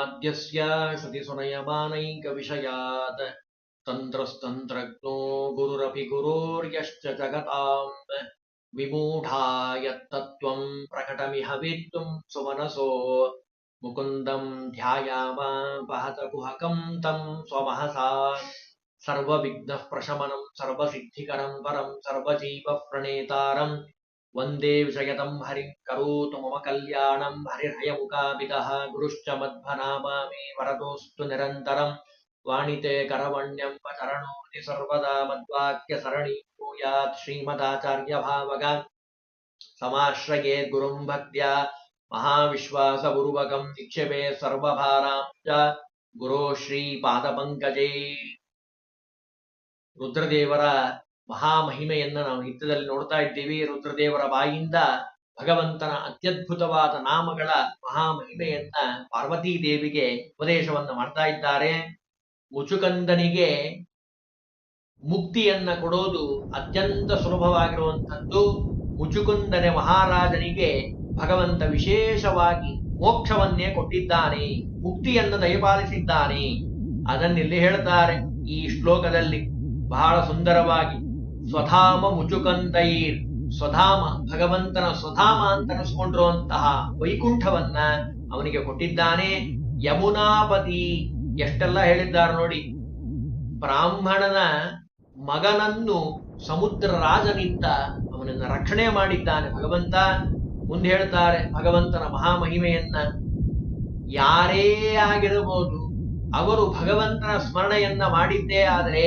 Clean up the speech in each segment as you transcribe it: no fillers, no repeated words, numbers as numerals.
ವಾದ್ಯಸ್ಯ ಶ್ರುತಿ ಸುನಯಮಾನೈಕ ವಿಷಯಾತ್ ತಂತ್ರಸ್ತಂತ್ರಜ್ಞೋ ಗುರುರಪಿ ಗುರೋರ್ಯಶ್ಚ ಜಗತಾಂ ವಿಮೂಢಾ ಯತ್ತತ್ವಂ ಪ್ರಕಟಮಿಹ ವೇತ್ತುಂ ಸುಮನಸೋ ಮುಕುಂದಂ ಧ್ಯಾಯಾಮ ವಹತ ಕುಹಕಂ ತಂ ಸ್ವಮಹಸಾ ಸರ್ವವಿಘ್ನಃ ಪ್ರಶಮನಂ ಸರ್ವಸಿದ್ಧಿಕರಂ ಪರಂ ಸರ್ವಜೀವ ಪ್ರಣೇತಾರಂ ವಂದೇ ವಿಷಯದಂ ಹರಿಂ ಕರೋತು ಮಮ ಕಲ್ಯಾಣಂ ಹರಿರ್ಹಯಮುಖಾಭಿತಃ ಗುರುಶ್ಚ ಮಧ್ವನಾಮಾಮಿ ವರದೋಸ್ತು ನಿರಂತರಂ ವಾಣಿತೆ ಕರವಣ್ಯಂ ಚರಣೋತಿ ಸರ್ವದಾ ಮದ್ವಾಕ್ಯ ಸರಣಿ ಭೂಯಾತ್ ಶ್ರೀಮದಾಚಾರ್ಯ ಭಾವಗ ಸಮಾಶ್ರಯೇ ಗುರುಂ ಭಕ್ತ್ಯಾ ಮಹಾವಿಶ್ವಾಸ ಗುರುವಕಂ ನಿಕ್ಷೇಪೇ ಸರ್ವಭಾರಾಂ ಚ ಗುರೋ ಶ್ರೀ ಪಾದಪಂಕಜೇ. ರುದ್ರದೇವರ ಮಹಾಮಹಿಮೆಯನ್ನ ನಾವು ನಿತ್ಯದಲ್ಲಿ ನೋಡ್ತಾ ಇದ್ದೀವಿ. ರುದ್ರದೇವರ ಬಾಯಿಂದ ಭಗವಂತನ ಅತ್ಯದ್ಭುತವಾದ ನಾಮಗಳ ಮಹಾಮಹಿಮೆಯನ್ನ ಪಾರ್ವತೀ ದೇವಿಗೆ ಉಪದೇಶವನ್ನ ಮಾಡ್ತಾ ಇದ್ದಾರೆ. ಮುಚುಕಂದನಿಗೆ ಮುಕ್ತಿಯನ್ನ ಕೊಡೋದು ಅತ್ಯಂತ ಸುಲಭವಾಗಿರುವಂಥದ್ದು. ಮುಚುಕುಂದನೆ ಮಹಾರಾಜನಿಗೆ ಭಗವಂತ ವಿಶೇಷವಾಗಿ ಮೋಕ್ಷವನ್ನೇ ಕೊಟ್ಟಿದ್ದಾನೆ, ಮುಕ್ತಿಯನ್ನು ದಯಪಾಲಿಸಿದ್ದಾನೆ. ಅದನ್ನಿಲ್ಲಿ ಹೇಳ್ತಾರೆ ಈ ಶ್ಲೋಕದಲ್ಲಿ ಬಹಳ ಸುಂದರವಾಗಿ. ಸ್ವಧಾಮ ಮುಚುಕಂದೈರ್, ಸ್ವಧಾಮ ಭಗವಂತನ ಸ್ವಧಾಮ ಅಂತ ಅನಿಸ್ಕೊಂಡಿರುವಂತಹ ವೈಕುಂಠವನ್ನ ಅವನಿಗೆ ಕೊಟ್ಟಿದ್ದಾನೆ. ಯಮುನಾಪತಿ, ಎಷ್ಟೆಲ್ಲ ಹೇಳಿದ್ದಾರೆ ನೋಡಿ. ಬ್ರಾಹ್ಮಣನ ಮಗನನ್ನು ಸಮುದ್ರ ರಾಜನಿಂದ ಅವನನ್ನ ರಕ್ಷಣೆ ಮಾಡಿದ್ದಾನೆ ಭಗವಂತ. ಮುಂದೆ ಹೇಳ್ತಾರೆ ಭಗವಂತನ ಮಹಾಮಹಿಮೆಯನ್ನ. ಯಾರೇ ಆಗಿರಬಹುದು, ಅವರು ಭಗವಂತನ ಸ್ಮರಣೆಯನ್ನ ಮಾಡಿದ್ದೇ ಆದರೆ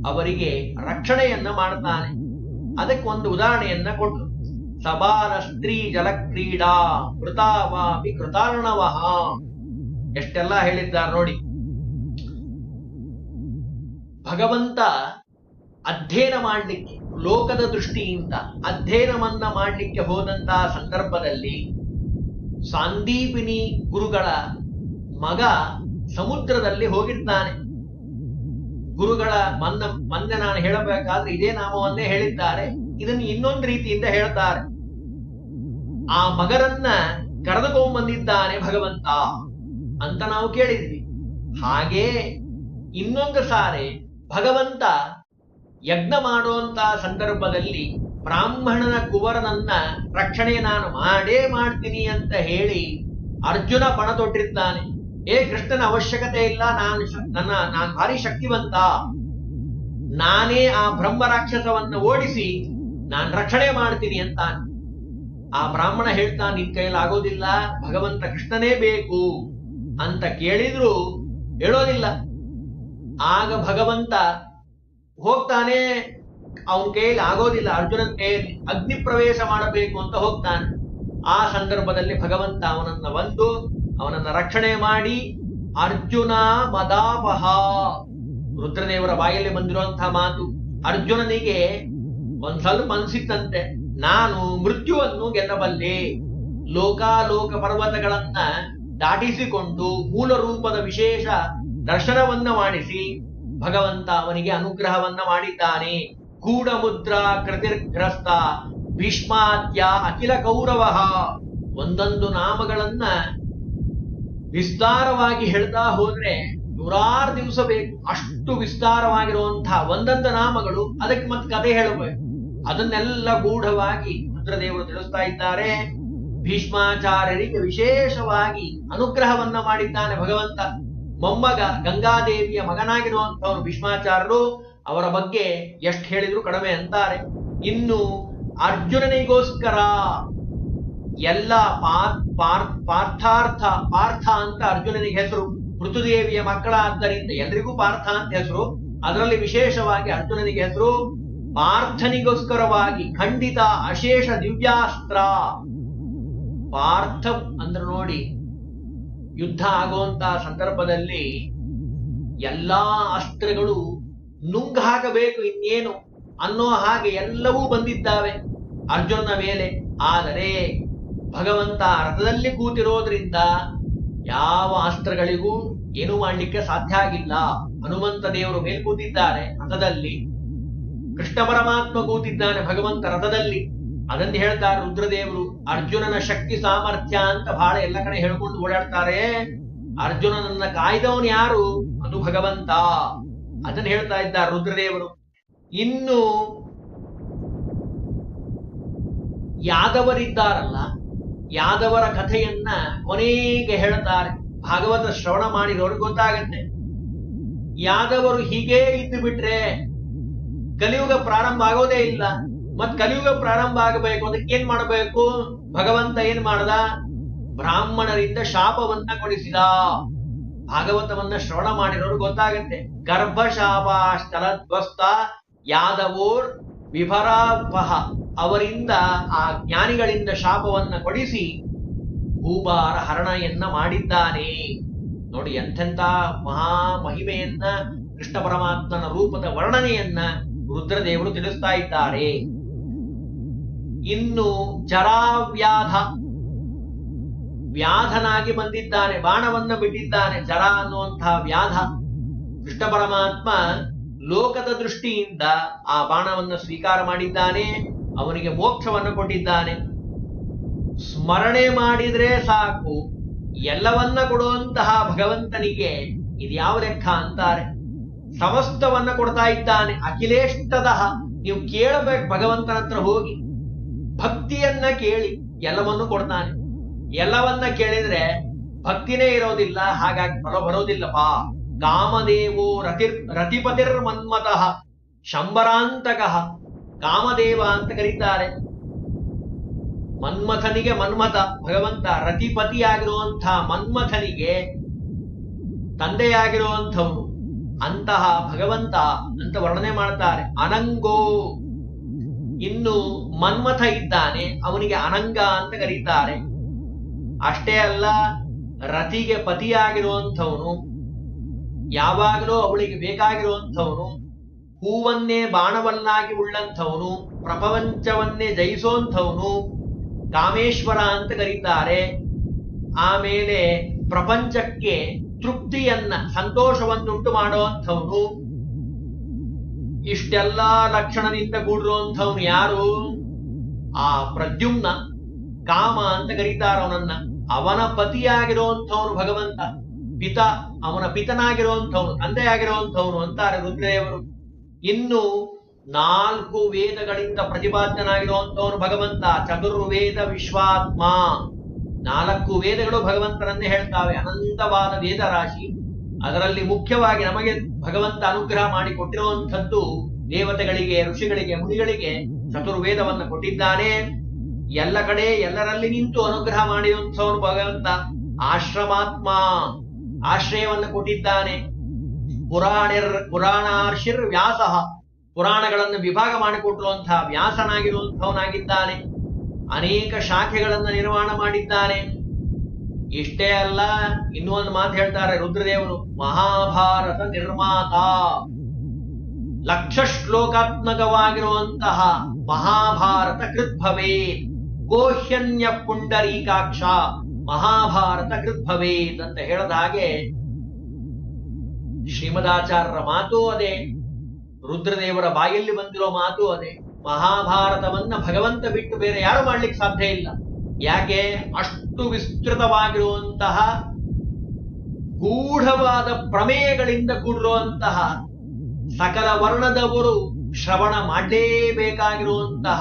ಅವರಿಗೆ ರಕ್ಷಣೆಯನ್ನ ಮಾಡ್ತಾನೆ. ಅದಕ್ಕೆ ಒಂದು ಉದಾಹರಣೆಯನ್ನ ಕೊಟ್ಟು, ಸಬಾನ ಸ್ತ್ರೀ ಜಲಕ್ರೀಡಾ ಕೃತಾವಾಪಿ ಕೃತಾರ್ಣವಃ, ಎಷ್ಟೆಲ್ಲ ಹೇಳಿದ್ದಾರೆ ನೋಡಿ. ಭಗವಂತ ಅಧ್ಯಯನ ಮಾಡಲಿಕ್ಕೆ, ಲೋಕದ ದೃಷ್ಟಿಯಿಂದ ಅಧ್ಯಯನವನ್ನ ಮಾಡಲಿಕ್ಕೆ ಹೋದಂತಹ ಸಂದರ್ಭದಲ್ಲಿ ಸಾಂದೀಪಿನಿ ಗುರುಗಳ ಮಗ ಸಮುದ್ರದಲ್ಲಿ ಹೋಗಿರ್ತಾನೆ. ಗುರುಗಳ ಮೊನ್ನೆ ನಾನು ಹೇಳಬೇಕಾದ್ರೆ ಇದೇ ನಾಮವನ್ನೇ ಹೇಳಿದ್ದಾರೆ, ಇದನ್ನು ಇನ್ನೊಂದು ರೀತಿಯಿಂದ ಹೇಳ್ತಾರೆ. ಆ ಮಗರನ್ನ ಕರೆದುಕೊಂಡ್ಬಂದಿದ್ದಾನೆ ಭಗವಂತ ಅಂತ ನಾವು ಕೇಳಿದ್ವಿ. ಹಾಗೆ ಇನ್ನೊಂದು ಸಾರಿ ಭಗವಂತ ಯಜ್ಞ ಮಾಡುವಂತಹ ಸಂದರ್ಭದಲ್ಲಿ ಬ್ರಾಹ್ಮಣನ ಕುವರನನ್ನ ರಕ್ಷಣೆ ನಾನು ಮಾಡೇ ಮಾಡ್ತೀನಿ ಅಂತ ಹೇಳಿ ಅರ್ಜುನ ಪಣ ತೊಟ್ಟಿರ್ತಾನೆ. ಕೃಷ್ಣನ ಅವಶ್ಯಕತೆ ಇಲ್ಲ, ನಾನು ಭಾರಿ ಶಕ್ತಿವಂತ, ನಾನೇ ಆ ಬ್ರಹ್ಮ ರಾಕ್ಷಸವನ್ನ ಓಡಿಸಿ ನಾನು ರಕ್ಷಣೆ ಮಾಡ್ತೀನಿ ಅಂತ. ಆ ಬ್ರಾಹ್ಮಣ ಹೇಳ್ತಾನೆ, ನಿನ್ ಕೈಯಲ್ಲಿ ಆಗೋದಿಲ್ಲ, ಭಗವಂತ ಕೃಷ್ಣನೇ ಬೇಕು ಅಂತ ಕೇಳಿದ್ರು ಹೇಳೋದಿಲ್ಲ. ಆಗ ಭಗವಂತ ಹೋಗ್ತಾನೆ, ಅವನ ಕೈಯಲ್ಲಿ ಆಗೋದಿಲ್ಲ, ಅರ್ಜುನನ ಕೈಯಲ್ಲಿ ಅಗ್ನಿ ಪ್ರವೇಶ ಮಾಡಬೇಕು ಅಂತ ಹೋಗ್ತಾನೆ. ಆ ಸಂದರ್ಭದಲ್ಲಿ ಭಗವಂತ ಅವನನ್ನ ಬಂದು ಅವನನ್ನ ರಕ್ಷಣೆ ಮಾಡಿ, ಅರ್ಜುನ ಮದಾಪಹ, ರುದ್ರದೇವರ ಬಾಯಲ್ಲಿ ಬಂದಿರುವಂತಹ ಮಾತು. ಅರ್ಜುನನಿಗೆ ಒಂದ್ ಸ್ವಲ್ಪ ಅನ್ಸಿತ್ತಂತೆ, ನಾನು ಮೃತ್ಯುವನ್ನು ಗೆಲ್ಲಬಲ್ಲೆ, ಲೋಕಾಲೋಕ ಪರ್ವತಗಳನ್ನ ದಾಟಿಸಿಕೊಂಡು ಮೂಲ ರೂಪದ ವಿಶೇಷ ದರ್ಶನವನ್ನ ಮಾಡಿಸಿ ಭಗವಂತ ಅವನಿಗೆ ಅನುಗ್ರಹವನ್ನ ಮಾಡಿದ್ದಾನೆ. ಗೂಢ ಮುದ್ರಾ ಕೃತಿರ್ಗ್ರಸ್ತ ಭೀಷ್ಮಾದ್ಯ ಅಖಿಲ ಕೌರವ, ಒಂದೊಂದು ನಾಮಗಳನ್ನ ವಿಸ್ತಾರವಾಗಿ ಹೇಳ್ತಾ ಹೋದ್ರೆ 106 ದಿವಸ ಬೇಕು, ಅಷ್ಟು ವಿಸ್ತಾರವಾಗಿರುವಂತಹ ಒಂದೊಂದು ನಾಮಗಳು. ಅದಕ್ಕೆ ಮತ್ತೆ ಕಥೆ ಹೇಳಬೇಕು. ಅದನ್ನೆಲ್ಲ ಗೂಢವಾಗಿ ರುದ್ರದೇವರು ತಿಳಿಸ್ತಾ ಇದ್ದಾರೆ. ಭೀಷ್ಮಾಚಾರ್ಯರಿಗೆ ವಿಶೇಷವಾಗಿ ಅನುಗ್ರಹವನ್ನ ಮಾಡಿದ್ದಾನೆ ಭಗವಂತ. ಮೊಮ್ಮಗ ಗಂಗಾದೇವಿಯ ಮಗನಾಗಿರುವಂತವನು ಭೀಷ್ಮಾಚಾರ್ಯರು, ಅವರ ಬಗ್ಗೆ ಎಷ್ಟು ಹೇಳಿದ್ರು ಕಡಿಮೆ ಅಂತಾರೆ. ಇನ್ನು ಅರ್ಜುನನಿಗೋಸ್ಕರ ಎಲ್ಲ ಪಾರ್ಥ ಅಂತ ಅರ್ಜುನನಿಗೆ ಹೆಸರು. ಪೃಥುದೇವಿಯ ಮಕ್ಕಳಾದ್ದರಿಂದ ಎಲ್ರಿಗೂ ಪಾರ್ಥ ಅಂತ ಹೆಸರು. ಅದರಲ್ಲಿ ವಿಶೇಷವಾಗಿ ಅರ್ಜುನನಿಗೆ ಹೆಸರು. ಪಾರ್ಥನಿಗೋಸ್ಕರವಾಗಿ ಖಂಡಿತ ಅಶೇಷ ದಿವ್ಯಾಸ್ತ್ರ. ಪಾರ್ಥ ಅಂದ್ರೆ ನೋಡಿ, ಯುದ್ಧ ಆಗುವಂತಹ ಸಂದರ್ಭದಲ್ಲಿ ಎಲ್ಲಾ ಅಸ್ತ್ರಗಳು ನುಂಗ್ ಹಾಕಬೇಕು ಇನ್ನೇನು ಅನ್ನೋ ಹಾಗೆ ಎಲ್ಲವೂ ಬಂದಿದ್ದಾವೆ ಅರ್ಜುನನ ಮೇಲೆ. ಆದರೆ ಭಗವಂತ ರಥದಲ್ಲಿ ಕೂತಿರೋದ್ರಿಂದ ಯಾವ ಅಸ್ತ್ರಗಳಿಗೂ ಏನು ಮಾಡ್ಲಿಕ್ಕೆ ಸಾಧ್ಯ ಆಗಿಲ್ಲ. ಹನುಮಂತ ದೇವರು ಮೇಲೆ ಕೂತಿದ್ದಾರೆ ರಥದಲ್ಲಿ, ಕೃಷ್ಣ ಪರಮಾತ್ಮ ಕೂತಿದ್ದಾನೆ ಭಗವಂತ ರಥದಲ್ಲಿ. ಅದನ್ನು ಹೇಳ್ತಾರೆ ರುದ್ರದೇವರು. ಅರ್ಜುನನ ಶಕ್ತಿ ಸಾಮರ್ಥ್ಯ ಅಂತ ಬಹಳ ಎಲ್ಲ ಕಡೆ ಹೇಳ್ಕೊಂಡು ಓಡಾಡ್ತಾರೆ. ಅರ್ಜುನನನ್ನ ಕಾಯ್ದವನು ಯಾರು? ಅದು ಭಗವಂತ. ಅದನ್ನು ಹೇಳ್ತಾ ಇದ್ದಾರೆ ರುದ್ರದೇವರು. ಇನ್ನು ಯಾದವರಿದ್ದಾರಲ್ಲ, ಯಾದವರ ಕಥೆಯನ್ನ ಕೊನೆಗೆ ಹೇಳ್ತಾರೆ. ಭಾಗವತ ಶ್ರವಣ ಮಾಡಿದವ್ರಿಗೆ ಗೊತ್ತಾಗತ್ತೆ. ಯಾದವರು ಹೀಗೇ ಇದ್ದು ಬಿಟ್ರೆ ಕಲಿಯುಗ ಪ್ರಾರಂಭ ಆಗೋದೇ ಇಲ್ಲ. ಮತ್ ಕಲಿಯುಗ ಪ್ರಾರಂಭ ಆಗಬೇಕು, ಅದಕ್ಕೆ ಏನ್ ಮಾಡಬೇಕು? ಭಗವಂತ ಏನ್ ಮಾಡ್ದ? ಬ್ರಾಹ್ಮಣರಿಂದ ಶಾಪವನ್ನ ಕೊಡಿಸಿದ. ಭಾಗವತವನ್ನ ಶ್ರವಣ ಮಾಡಿರೋರು ಗೊತ್ತಾಗತ್ತೆ. ಗರ್ಭಶಾಪಾಷ್ಟಲಧ್ವಸ್ತ ಯಾದವೋರ್ ವಿಭರಾಪಹ, ಅವರಿಂದ ಆ ಜ್ಞಾನಿಗಳಿಂದ ಶಾಪವನ್ನ ಕೊಡಿಸಿ ಭೂಭಾರ ಹರಣಯನ್ನ ಮಾಡಿದ್ದಾನೆ. ನೋಡಿ, ಎಂಥೆಂಥ ಮಹಾ ಮಹಿಮೆಯನ್ನ, ಕೃಷ್ಣ ಪರಮಾತ್ಮನ ರೂಪದ ವರ್ಣನೆಯನ್ನ ರುದ್ರದೇವರು ತಿಳಿಸ್ತಾ ಇದ್ದಾರೆ. ಇನ್ನು ಜರಾವ್ಯಾಧ, ವ್ಯಾಧನಾಗಿ ಬಂದಿದ್ದಾನೆ, ಬಾಣವನ್ನ ಬಿಟ್ಟಿದ್ದಾನೆ. ಜರ ಅನ್ನುವಂತಹ ವ್ಯಾಧ. ಕೃಷ್ಣ ಪರಮಾತ್ಮ ಲೋಕದ ದೃಷ್ಟಿಯಿಂದ ಆ ಬಾಣವನ್ನು ಸ್ವೀಕಾರ ಮಾಡಿದ್ದಾನೆ, ಅವನಿಗೆ ಮೋಕ್ಷವನ್ನು ಕೊಟ್ಟಿದ್ದಾನೆ. ಸ್ಮರಣೆ ಮಾಡಿದ್ರೆ ಸಾಕು ಎಲ್ಲವನ್ನ ಕೊಡುವಂತಹ ಭಗವಂತನಿಗೆ ಇದ್ಯಾವ ಲೆಕ್ಕ ಅಂತಾರೆ. ಸಮಸ್ತವನ್ನ ಕೊಡ್ತಾ ಇದ್ದಾನೆ. ಅಖಿಲೇಷ್ಟದಃ, ನೀವು ಕೇಳಬೇಕು ಭಗವಂತನ ಹತ್ರ ಹೋಗಿ, ಭಕ್ತಿಯನ್ನ ಕೇಳಿ, ಎಲ್ಲವನ್ನು ಕೊಡ್ತಾನೆ. ಎಲ್ಲವನ್ನ ಕೇಳಿದ್ರೆ ಭಕ್ತಿನೇ ಇರೋದಿಲ್ಲ, ಹಾಗಾಗಿ ಬರೋದಿಲ್ಲಪ್ಪ. ಕಾಮದೇವೋ ರತಿಪತಿರ್ ಮನ್ಮತಃ ಶಂಬರಾಂತಕಃ, ಕಾಮದೇವ ಅಂತ ಕರೀತಾರೆ. ಮನ್ಮಥನಿಗೆ ಮನ್ಮಥ ಭಗವಂತ, ರತಿಪತಿಯಾಗಿರುವಂಥ ಮನ್ಮಥನಿಗೆ ತಂದೆಯಾಗಿರುವಂಥವನು ಅಂತಹ ಭಗವಂತ ಅಂತ ವರ್ಣನೆ ಮಾಡ್ತಾರೆ. ಅನಂಗೋ, ಇನ್ನು ಮನ್ಮಥ ಇದ್ದಾನೆ, ಅವನಿಗೆ ಅನಂಗ ಅಂತ ಕರೀತಾರೆ. ಅಷ್ಟೇ ಅಲ್ಲ, ರತಿಗೆ ಪತಿಯಾಗಿರುವಂಥವನು, ಯಾವಾಗಲೂ ಅವಳಿಗೆ ಬೇಕಾಗಿರುವಂಥವನು, ಹೂವನ್ನೇ ಬಾಣವನ್ನಾಗಿ ಉಳ್ಳಂಥವನು, ಪ್ರಪಂಚವನ್ನೇ ಜಯಿಸುವಂಥವನು, ಕಾಮೇಶ್ವರ ಅಂತ ಕರೀತಾರೆ. ಆಮೇಲೆ ಪ್ರಪಂಚಕ್ಕೆ ತೃಪ್ತಿಯನ್ನ, ಸಂತೋಷವನ್ನುಂಟು ಮಾಡುವಂಥವನು. ಇಷ್ಟೆಲ್ಲ ಲಕ್ಷಣದಿಂದ ಕೂಡಿರುವಂಥವನು ಯಾರು? ಆ ಪ್ರದ್ಯುಮ್ನ, ಕಾಮ ಅಂತ ಕರೀತಾರೆ ಅವನನ್ನ. ಅವನ ಪತಿಯಾಗಿರುವಂಥವನು ಭಗವಂತ, ಪಿತ, ಅವನ ಪಿತನಾಗಿರುವಂಥವನು, ತಂದೆಯಾಗಿರುವಂಥವನು ಅಂತಾರೆ ರುದ್ರದೇವರು. ಇನ್ನು 4 ವೇದಗಳಿಂದ ಪ್ರತಿಪಾದ್ಯನಾಗಿರುವಂಥವನು ಭಗವಂತ, ಚತುರ್ವೇದ ವಿಶ್ವಾತ್ಮ. 4 ವೇದಗಳು ಭಗವಂತನನ್ನೇ ಹೇಳ್ತಾವೆ. ಅನಂತವಾದ ವೇದ ರಾಶಿ. ಅದರಲ್ಲಿ ಮುಖ್ಯವಾಗಿ ನಮಗೆ ಭಗವಂತ ಅನುಗ್ರಹ ಮಾಡಿ ಕೊಟ್ಟಿರುವಂಥದ್ದು ದೇವತೆಗಳಿಗೆ, ಋಷಿಗಳಿಗೆ, ಮುನಿಗಳಿಗೆ ಚತುರ್ವೇದವನ್ನು ಕೊಟ್ಟಿದ್ದಾನೆ. ಎಲ್ಲ ಕಡೆ ಎಲ್ಲರಲ್ಲಿ ನಿಂತು ಅನುಗ್ರಹ ಮಾಡಿರುವಂಥವನು ಭಗವಂತ. ಆಶ್ರಮಾತ್ಮ, ಆಶ್ರಯವನ್ನು ಕೊಟ್ಟಿದ್ದಾನೆ. ಪುರಾಣಾರ್ಷಿರ್ ವ್ಯಾಸ, ಪುರಾಣಗಳನ್ನು ವಿಭಾಗ ಮಾಡಿಕೊಟ್ಟಿರುವಂತಹ ವ್ಯಾಸನಾಗಿರುವಂಥವನಾಗಿದ್ದಾನೆ. ಅನೇಕ ಶಾಖೆಗಳನ್ನು ನಿರ್ಮಾಣ ಮಾಡಿದ್ದಾನೆ. ಇಷ್ಟೇ ಅಲ್ಲ, ಇನ್ನೂ ಒಂದು ಮಾತು ಹೇಳ್ತಾರೆ ರುದ್ರದೇವರು, ಮಹಾಭಾರತ ನಿರ್ಮಾತ. 1,00,000 ಶ್ಲೋಕಾತ್ಮಕವಾಗಿರುವಂತಹ ಮಹಾಭಾರತ ಕೃದ್ಭವೇತ್, ಗೋಹ್ಯನ್ಯ ಪುಂಡರೀಕಾಕ್ಷ ಮಹಾಭಾರತ ಕೃದ್ಭವೇತ್ ಅಂತ ಹೇಳದ ಹಾಗೆ ಶ್ರೀಮದಾಚಾರ್ಯರ ಮಾತು ಅದೇ, ರುದ್ರದೇವರ ಬಾಯಲ್ಲಿ ಬಂದಿರೋ ಮಾತು ಅದೇ. ಮಹಾಭಾರತವನ್ನ ಭಗವಂತ ಬಿಟ್ಟು ಬೇರೆ ಯಾರು ಮಾಡ್ಲಿಕ್ಕೆ ಸಾಧ್ಯ ಇಲ್ಲ. ಯಾಕೆ? ಅಷ್ಟು ವಿಸ್ತೃತವಾಗಿರುವಂತಹ ಗೂಢವಾದ ಪ್ರಮೇಯಗಳಿಂದ ಕೂಡಿರುವಂತಹ, ಸಕಲ ವರ್ಣದವರು ಶ್ರವಣ ಮಾಡಲೇಬೇಕಾಗಿರುವಂತಹ,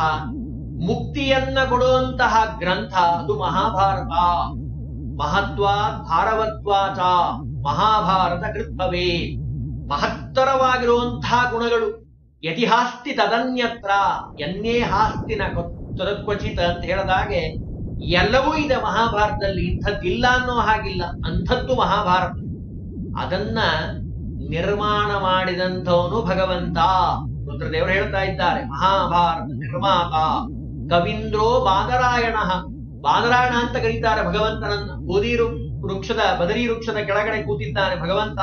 ಮುಕ್ತಿಯನ್ನ ಕೊಡುವಂತಹ ಗ್ರಂಥ ಅದು ಮಹಾಭಾರತ. ಮಹತ್ವಾತ್ ಭಾರವತ್ವಾಚ ಮಹಾಭಾರತ ಕೃದ್ಭವೇ. ಮಹತ್ತರವಾಗಿರುವಂತಹ ಗುಣಗಳು ಯತಿಹಾಸ್ತಿ ತದನ್ಯತ್ರ ಎನ್ನೇ ಹಾಸ್ತಿನ ತದಕ್ವಚಿತ ಅಂತ ಹೇಳದಾಗೆ ಎಲ್ಲವೂ ಇದೆ ಮಹಾಭಾರತದಲ್ಲಿ. ಇಂಥದ್ದಿಲ್ಲ ಅನ್ನೋ ಹಾಗಿಲ್ಲ, ಅಂಥದ್ದು ಮಹಾಭಾರತ. ಅದನ್ನ ನಿರ್ಮಾಣ ಮಾಡಿದಂಥವನು ಭಗವಂತ. ರುದ್ರದೇವರು ಹೇಳ್ತಾ ಇದ್ದಾರೆ, ಮಹಾಭಾರತ ನಿರ್ಮಾತ ಕವೀಂದ್ರೋ ಬಾದರಾಯಣ. ಬಾದರಾಯಣ ಅಂತ ಕರೀತಾರೆ ಭಗವಂತನನ್ನ. ಬದರಿ ವೃಕ್ಷದ ಕೆಳಗಡೆ ಕೂತಿದ್ದಾನೆ ಭಗವಂತ.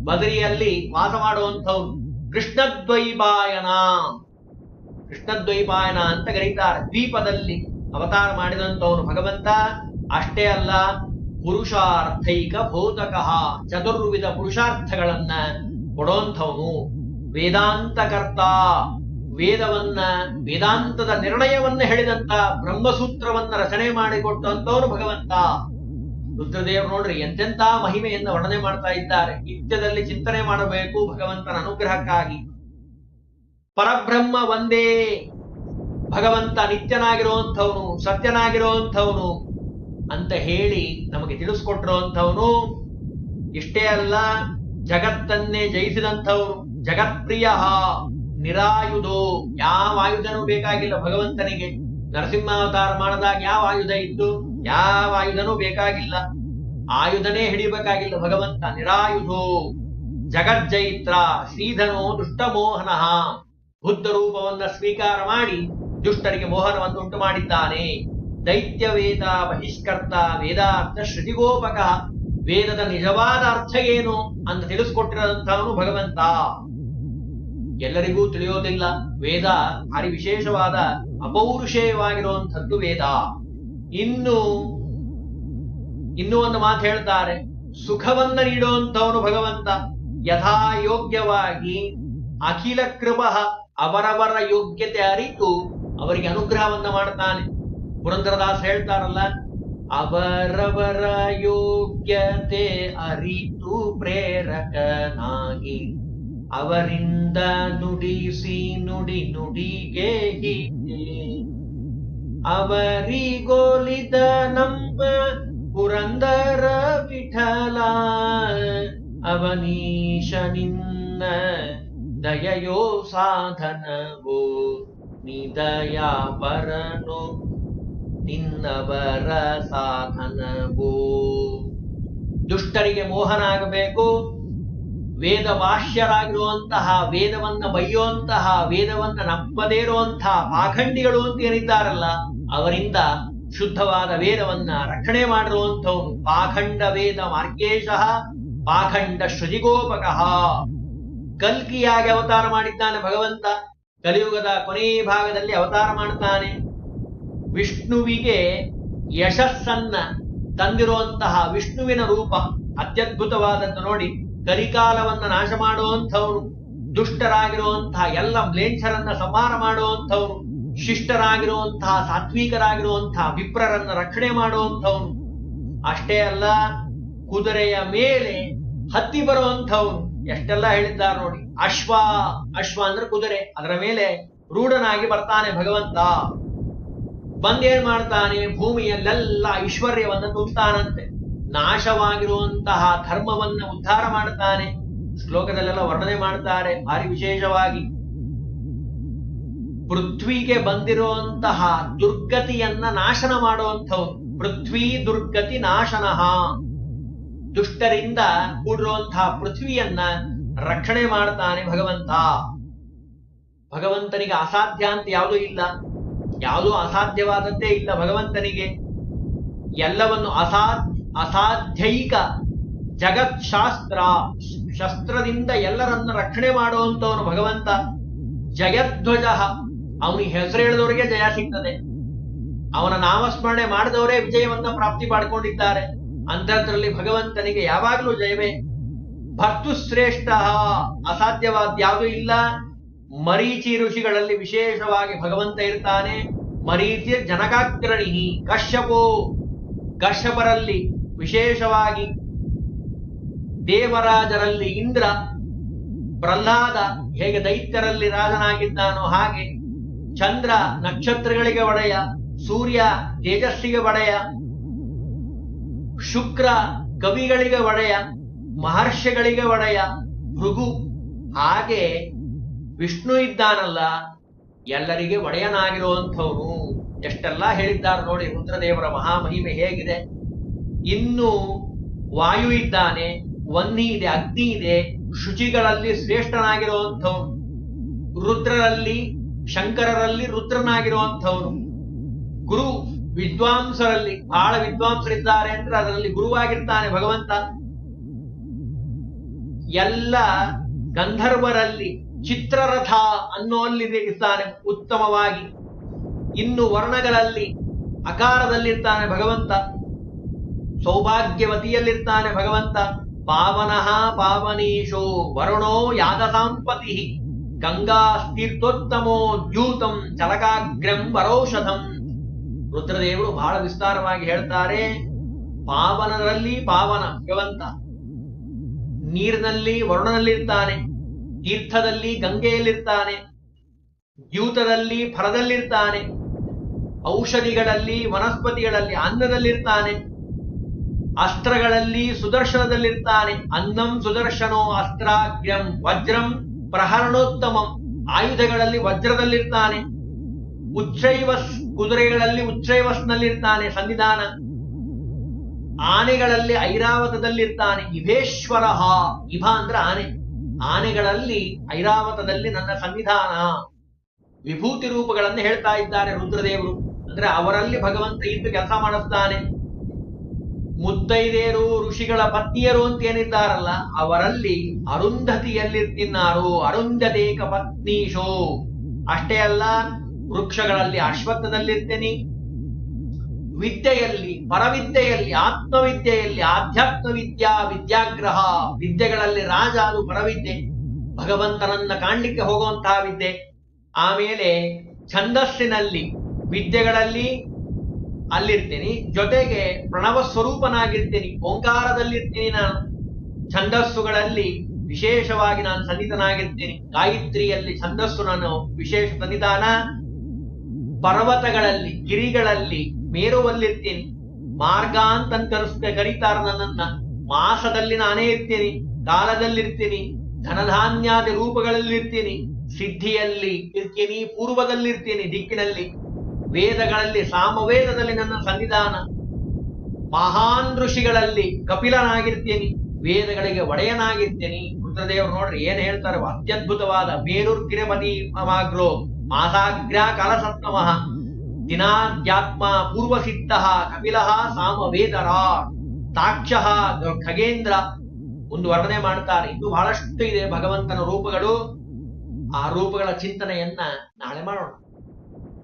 ಬದರಿಯಲ್ಲಿ ವಾಸ ಮಾಡುವಂಥವ್ರು. ಕೃಷ್ಣದ್ವೈಪಾಯನ, ಕೃಷ್ಣದ್ವೈಪಾಯನ ಅಂತ ಕರೀತಾರೆ. ದ್ವೀಪದಲ್ಲಿ ಅವತಾರ ಮಾಡಿದಂಥವನು ಭಗವಂತ. ಅಷ್ಟೇ ಅಲ್ಲ, ಪುರುಷಾರ್ಥೈಕ ಬೋಧಕಃ, ಚತುರ್ವಿಧ ಪುರುಷಾರ್ಥಗಳನ್ನ ಕೊಡುವಂಥವನು. ವೇದಾಂತಕರ್ತ, ವೇದವನ್ನ, ವೇದಾಂತದ ನಿರ್ಣಯವನ್ನ ಹೇಳಿದಂತ ಬ್ರಹ್ಮಸೂತ್ರವನ್ನ ರಚನೆ ಮಾಡಿಕೊಟ್ಟಂತವನು ಭಗವಂತ. ರುದ್ರದೇವರು ನೋಡ್ರಿ ಎಂತೆಂತ ಮಹಿಮೆಯನ್ನು ವರ್ಣನೆ ಮಾಡ್ತಾ ಇದ್ದಾರೆ. ನಿತ್ಯದಲ್ಲಿ ಚಿಂತನೆ ಮಾಡಬೇಕು ಭಗವಂತನ ಅನುಗ್ರಹಕ್ಕಾಗಿ. ಪರಬ್ರಹ್ಮ ಒಂದೇ, ಭಗವಂತ ನಿತ್ಯನಾಗಿರುವಂಥವನು, ಸತ್ಯನಾಗಿರುವಂಥವನು ಅಂತ ಹೇಳಿ ನಮಗೆ ತಿಳಿಸ್ಕೊಟ್ಟಿರುವಂಥವನು. ಇಷ್ಟೇ ಅಲ್ಲ, ಜಗತ್ತನ್ನೇ ಜಯಿಸಿದಂಥವನು, ಜಗತ್ಪ್ರಿಯ, ನಿರಾಯುಧೋ, ಯಾವ ಆಯುಧನೂ ಬೇಕಾಗಿಲ್ಲ ಭಗವಂತನಿಗೆ. ನರಸಿಂಹಾವತಾರ ಮಾಡಿದಾಗ ಯಾವ ಆಯುಧ ಇತ್ತು? ಯಾವ ಆಯುಧನೂ ಬೇಕಾಗಿಲ್ಲ, ಆಯುಧನೇ ಹಿಡಿಬೇಕಾಗಿಲ್ಲ ಭಗವಂತ. ನಿರಾಯುಧೋ ಜಗಜ್ಜೈತ್ರ ಶ್ರೀಧನೋ ದುಷ್ಟಮೋಹನ, ಬುದ್ಧ ರೂಪವನ್ನ ಸ್ವೀಕಾರ ಮಾಡಿ ದುಷ್ಟರಿಗೆ ಮೋಹನವನ್ನು ಉಂಟು ಮಾಡಿದ್ದಾನೆ. ದೈತ್ಯ ವೇದ ಬಹಿಷ್ಕರ್ತ ವೇದಾರ್ಥ ಶ್ರುತಿಗೋಪಕ, ವೇದದ ನಿಜವಾದ ಅರ್ಥ ಏನು ಅಂತ ತಿಳಿಸ್ಕೊಟ್ಟಿರೋಂಥವನು ಭಗವಂತ. ಎಲ್ಲರಿಗೂ ತಿಳಿಯೋದಿಲ್ಲ, ವೇದ ಭಾರಿ ವಿಶೇಷವಾದ ಅಪೌರುಷೇಯವಾಗಿರುವಂಥದ್ದು ವೇದ. ಇನ್ನು ಒಂದು ಮಾತು ಹೇಳ್ತಾರೆ, ಸುಖವನ್ನ ನೀಡುವಂಥವನು ಭಗವಂತ. ಯಥಾಯೋಗ್ಯವಾಗಿ ಅಖಿಲ ಕೃಪ, ಅವರವರ ಯೋಗ್ಯತೆ ಅರಿತು ಅವರಿಗೆ ಅನುಗ್ರಹವನ್ನ ಮಾಡ್ತಾನೆ. ಪುರಂದರದಾಸ್ ಹೇಳ್ತಾರಲ್ಲ, ಅವರವರ ಯೋಗ್ಯತೆ ಅರಿತು ಪ್ರೇರಕನಾಗಿ ಅವರಿಂದ ನುಡಿಸಿ ನುಡಿ ನುಡಿಗೆ ಹೀಗೆ ಅವರಿಗೋಲಿದ ನಮ್ಮ ಪುರಂದರ ವಿಠಲ, ಅವನೀಶ ನಿನ್ನ ದಯೆಯೋ ಸಾಧನವೋ, ನಿದಯ ಪರನು ನಿನ್ನವರ ಸಾಧನವೋ. ದುಷ್ಟರಿಗೆ ಮೋಹನ ಆಗಬೇಕು. ವೇದ ಭಾಷ್ಯರಾಗಿರುವಂತಹ, ವೇದವನ್ನ ಬೈಯುವಂತಹ, ವೇದವನ್ನ ನಂಬದೇ ಇರುವಂತಹ ಪಾಖಂಡಿಗಳು ಅಂತ ಏನಿದ್ದಾರಲ್ಲ, ಅವರಿಂದ ಶುದ್ಧವಾದ ವೇದವನ್ನ ರಕ್ಷಣೆ ಮಾಡಿರುವಂಥವನು. ಪಾಖಂಡ ವೇದ ಮಾರ್ಗೇಶಃ ಪಾಖಂಡ ಶ್ರುತಿಗೋಪಕ. ಕಲ್ಕಿಯಾಗಿ ಅವತಾರ ಮಾಡಿದ್ದಾನೆ ಭಗವಂತ. ಕಲಿಯುಗದ ಕೊನೆಯ ಭಾಗದಲ್ಲಿ ಅವತಾರ ಮಾಡ್ತಾನೆ. ವಿಷ್ಣುವಿಗೆ ಯಶಸ್ಸನ್ನ ತಂದಿರುವಂತಹ ವಿಷ್ಣುವಿನ ರೂಪ ಅತ್ಯದ್ಭುತವಾದದ್ದು ನೋಡಿ. ಕಲಿಕಾಲವನ್ನ ನಾಶ ಮಾಡುವಂಥವನು, ದುಷ್ಟರಾಗಿರುವಂತಹ ಎಲ್ಲ ಮ್ಲೇಚ್ಛರನ್ನ ಸಂಹಾರ ಮಾಡುವಂಥವನು, ಶಿಷ್ಟರಾಗಿರುವಂತಹ ಸಾತ್ವಿಕರಾಗಿರುವಂತಹ ವಿಪ್ರರನ್ನ ರಕ್ಷಣೆ ಮಾಡುವಂಥವನು. ಅಷ್ಟೇ ಅಲ್ಲ, ಕುದುರೆಯ ಮೇಲೆ ಹತ್ತಿ ಬರುವಂಥವನು. ಎಷ್ಟೆಲ್ಲ ಹೇಳಿದ್ದಾರೆ ನೋಡಿ. ಅಶ್ವ ಅಂದ್ರೆ ಕುದುರೆ, ಅದರ ಮೇಲೆ ರೂಢನಾಗಿ ಬರ್ತಾನೆ ಭಗವಂತ. ಬಂದೇನ್ ಮಾಡ್ತಾನೆ? ಭೂಮಿಯಲ್ಲೆಲ್ಲ ಐಶ್ವರ್ಯವನ್ನ ತುಂಬುತ್ತಾನಂತೆ. ನಾಶವಾಗಿರುವಂತಹ ಧರ್ಮವನ್ನ ಉದ್ಧಾರ ಮಾಡುತ್ತಾನೆ. ಶ್ಲೋಕದಲ್ಲೆಲ್ಲ ವರ್ಣನೆ ಮಾಡ್ತಾರೆ ಭಾರಿ ವಿಶೇಷವಾಗಿ. ಪೃಥ್ವಿಗೆ ಬಂದಿರುವಂತಹ ದುರ್ಗತಿಯನ್ನ ನಾಶನ ಮಾಡುವಂಥವ್ರು. ಪೃಥ್ವಿ ದುರ್ಗತಿ ನಾಶನಃ, ದುಷ್ಟರಿಂದ ಕೂಡಿರುವಂತಹ ಪೃಥ್ವಿಯನ್ನ ರಕ್ಷಣೆ ಮಾಡ್ತಾನೆ ಭಗವಂತ. ಭಗವಂತನಿಗೆ ಅಸಾಧ್ಯ ಅಂತ ಯಾವುದೂ ಇಲ್ಲ, ಯಾವುದೂ ಅಸಾಧ್ಯವಾದದ್ದೇ ಇಲ್ಲ ಭಗವಂತನಿಗೆ. ಎಲ್ಲವನ್ನು ಅಸಾಧ್ಯೈಕ ಜಗತ್ ಶಾಸ್ತ್ರ, ಶಸ್ತ್ರದಿಂದ ಎಲ್ಲರನ್ನ ರಕ್ಷಣೆ ಮಾಡುವಂತವನು ಭಗವಂತ. ಜಯಧ್ವಜ, ಅವನಿಗೆ ಹೆಸರು ಹೇಳಿದವರಿಗೆ ಜಯ ಸಿಗ್ತದೆ. ಅವನ ನಾಮಸ್ಮರಣೆ ಮಾಡಿದವರೇ ವಿಜಯವನ್ನ ಪ್ರಾಪ್ತಿ ಮಾಡಿಕೊಂಡಿದ್ದಾರೆ. ಅಂಥದ್ರಲ್ಲಿ ಭಗವಂತನಿಗೆ ಯಾವಾಗಲೂ ಜಯವೇ. ಭರ್ತುಶ್ರೇಷ್ಠ, ಅಸಾಧ್ಯವಾದ ಯಾವುದೂ ಇಲ್ಲ. ಮರೀಚಿ ಋಷಿಗಳಲ್ಲಿ ವಿಶೇಷವಾಗಿ ಭಗವಂತ ಇರ್ತಾನೆ. ಮರೀಚಿ ಜನಕಾಗ್ರಣಿ, ಕಶ್ಯಪರಲ್ಲಿ ವಿಶೇಷವಾಗಿ, ದೇವರಾಜರಲ್ಲಿ ಇಂದ್ರ, ಪ್ರಹ್ಲಾದ ಹೇಗೆ ದೈತ್ಯರಲ್ಲಿ ರಾಜನಾಗಿದ್ದಾನೋ ಹಾಗೆ, ಚಂದ್ರ ನಕ್ಷತ್ರಗಳಿಗೆ ಒಡೆಯ, ಸೂರ್ಯ ತೇಜಸ್ಸಿಗೆ ಒಡೆಯ, ಶುಕ್ರ ಕವಿಗಳಿಗೆ ಒಡೆಯ, ಮಹರ್ಷಿಗಳಿಗೆ ಒಡೆಯ, ಭೃಗು ಹಾಗೆ ವಿಷ್ಣು ಇದ್ದಾನಲ್ಲ ಎಲ್ಲರಿಗೆ ಒಡೆಯನಾಗಿರುವಂಥವನು. ಎಷ್ಟೆಲ್ಲ ಹೇಳಿದ್ದಾರೆ ನೋಡಿ ರುದ್ರದೇವರ ಮಹಾಮಹಿಮೆ ಹೇಗಿದೆ. ಇನ್ನು ವಾಯು ಇದ್ದಾನೆ, ವನ್ನಿ ಇದೆ, ಅಗ್ನಿ ಇದೆ, ಶುಚಿಗಳಲ್ಲಿ ಶ್ರೇಷ್ಠನಾಗಿರುವಂಥವನು. ರುದ್ರರಲ್ಲಿ, ಶಂಕರರಲ್ಲಿ ರುದ್ರನಾಗಿರುವಂಥವನು. ಗುರು, ವಿದ್ವಾಂಸರಲ್ಲಿ ಬಹಳ ವಿದ್ವಾಂಸರಿದ್ದಾರೆ ಅಂದ್ರೆ ಅದರಲ್ಲಿ ಗುರುವಾಗಿರ್ತಾನೆ ಭಗವಂತ. ಎಲ್ಲ ಗಂಧರ್ವರಲ್ಲಿ ಚಿತ್ರರಥ ಅನ್ನೋಲ್ಲಿ ಇರ್ತಾನೆ ಉತ್ತಮವಾಗಿ. ಇನ್ನು ವರ್ಣಗಳಲ್ಲಿ ಅಕಾರದಲ್ಲಿರ್ತಾನೆ ಭಗವಂತ. ಸೌಭಾಗ್ಯವತಿಯಲ್ಲಿರ್ತಾನೆ ಭಗವಂತ. ಪಾವನಃ ಪಾವನೀಶೋ ವರುಣೋ ಯಾದಸಾಂಪತಿ, ಗಂಗಾಸ್ತೀರ್ಥೋತ್ತಮೋ ದ್ಯೂತಂ ಚಲಕಾಗ್ರಂ ವರೋಷಧಂ. ರುದ್ರದೇವರು ಬಹಳ ವಿಸ್ತಾರವಾಗಿ ಹೇಳ್ತಾರೆ. ಪಾವನರಲ್ಲಿ ಪಾವನ ಭಗವಂತ. ನೀರಿನಲ್ಲಿ ವರುಣನಲ್ಲಿರ್ತಾನೆ, ತೀರ್ಥದಲ್ಲಿ ಗಂಗೆಯಲ್ಲಿರ್ತಾನೆ, ದ್ಯೂತದಲ್ಲಿ ಫಲದಲ್ಲಿರ್ತಾನೆ, ಔಷಧಿಗಳಲ್ಲಿ ವನಸ್ಪತಿಗಳಲ್ಲಿ ಅನ್ನದಲ್ಲಿರ್ತಾನೆ, ಅಸ್ತ್ರಗಳಲ್ಲಿ ಸುದರ್ಶನದಲ್ಲಿರ್ತಾನೆ. ಅನ್ನಂ ಸುದರ್ಶನೋ ಅಸ್ತ್ರಾಗ್ರ್ಯಂ ವಜ್ರಂ ಪ್ರಹರಣೋತ್ತಮಂ. ಆಯುಧಗಳಲ್ಲಿ ವಜ್ರದಲ್ಲಿರ್ತಾನೆ. ಉಚ್ಛ್ರೈವಸ್ ಕುದುರೆಗಳಲ್ಲಿ ಉಚ್ಛ್ರೈವಸ್ನಲ್ಲಿರ್ತಾನೆ ಸನ್ನಿಧಾನ. ಆನೆಗಳಲ್ಲಿ ಐರಾವತದಲ್ಲಿರ್ತಾನೆ. ಇಭೇಶ್ವರ, ಇಭ ಅಂದ್ರೆ ಆನೆ. ಆನೆಗಳಲ್ಲಿ ಐರಾವತದಲ್ಲಿ ನನ್ನ ಸನ್ನಿಧಾನ. ವಿಭೂತಿ ರೂಪಗಳನ್ನು ಹೇಳ್ತಾ ಇದ್ದಾರೆ ರುದ್ರದೇವರು. ಅಂದ್ರೆ ಅವರಲ್ಲಿ ಭಗವಂತ ಇದ್ದು ಕೆಲಸ ಮಾಡಿಸ್ತಾನೆ. ಮುತ್ತೈದೇರು ಋಷಿಗಳ ಪತ್ನಿಯರು ಅಂತ ಏನಿದ್ದಾರಲ್ಲ, ಅವರಲ್ಲಿ ಅರುಂಧತಿಯಲ್ಲಿರ್ತಿನ್ನಾರು. ಅರುಂಧತೇಕ ಪತ್ನೀಶೋ. ಅಷ್ಟೇ ಅಲ್ಲ, ವೃಕ್ಷಗಳಲ್ಲಿ ಅಶ್ವತ್ಥದಲ್ಲಿರ್ತೇನೆ. ವಿದ್ಯೆಯಲ್ಲಿ, ಪರವಿದ್ಯೆಯಲ್ಲಿ, ಆತ್ಮವಿದ್ಯೆಯಲ್ಲಿ, ಆಧ್ಯಾತ್ಮ ವಿದ್ಯಾ ವಿದ್ಯಾಗ್ರಹ. ವಿದ್ಯೆಗಳಲ್ಲಿ ರಾಜ, ಅದು ಪರವಿದ್ಯೆ, ಭಗವಂತನನ್ನ ಕಾಣ್ಲಿಕ್ಕೆ ಹೋಗುವಂತಹ ವಿದ್ಯೆ. ಆಮೇಲೆ ಛಂದಸ್ಸಿನಲ್ಲಿ, ವಿದ್ಯೆಗಳಲ್ಲಿ ಅಲ್ಲಿರ್ತೀನಿ, ಜೊತೆಗೆ ಪ್ರಣವ ಸ್ವರೂಪನಾಗಿರ್ತೀನಿ, ಓಂಕಾರದಲ್ಲಿರ್ತೀನಿ ನಾನು. ಛಂದಸ್ಸುಗಳಲ್ಲಿ ವಿಶೇಷವಾಗಿ ನಾನು ಸನ್ನಿಧನಾಗಿರ್ತೀನಿ. ಗಾಯತ್ರಿಯಲ್ಲಿ ಛಂದಸ್ಸು ನಾನು ವಿಶೇಷ ಸನ್ನಿಧಾನ. ಪರ್ವತಗಳಲ್ಲಿ, ಗಿರಿಗಳಲ್ಲಿ, ಮೇರುವಲ್ಲಿರ್ತೀನಿ. ಮಾರ್ಗ ಅಂತ ಕರೀತಾರ ನನ್ನನ್ನ. ಮಾಸದಲ್ಲಿ ನಾನೇ ಇರ್ತೀನಿ, ಕಾಲದಲ್ಲಿರ್ತೀನಿ, ಧನಧಾನ್ಯಾದಿ ರೂಪಗಳಲ್ಲಿರ್ತೀನಿ. ಸಿದ್ಧಿಯಲ್ಲಿ ಇರ್ತೀನಿ, ಪೂರ್ವದಲ್ಲಿರ್ತೀನಿ, ದಿಕ್ಕಿನಲ್ಲಿ. ವೇದಗಳಲ್ಲಿ, ಸಾಮವೇದದಲ್ಲಿ ನನ್ನ ಸನ್ನಿಧಾನ. ಮಹಾನ್ ಋಷಿಗಳಲ್ಲಿ ಕಪಿಲನಾಗಿರ್ತೀನಿ, ವೇದಗಳಿಗೆ ಒಡೆಯನಾಗಿರ್ತೀನಿ. ರುದ್ರದೇವರು ನೋಡ್ರಿ ಏನ್ ಹೇಳ್ತಾರೆ, ಅತ್ಯದ್ಭುತವಾದ ಮೇರುರ್ಗಿರಪತಿ ಮಾಗ್ರೋ ಮಾಸಾಗ್ರ ಕಾಲಸಪ್ತಮಃ ದಿನಾಧ್ಯಾತ್ಮ ಪೂರ್ವಸಿದ್ಧ ಕಪಿಲ ಸಾಮವೇದರ ತಾಕ್ಷ ಖಗೇಂದ್ರ. ಒಂದು ವರ್ಣನೆ ಮಾಡ್ತಾರೆ. ಇದು ಬಹಳಷ್ಟು ಇದೆ ಭಗವಂತನ ರೂಪಗಳು. ಆ ರೂಪಗಳ ಚಿಂತನೆಯನ್ನ ನಾಳೆ ಮಾಡೋಣ.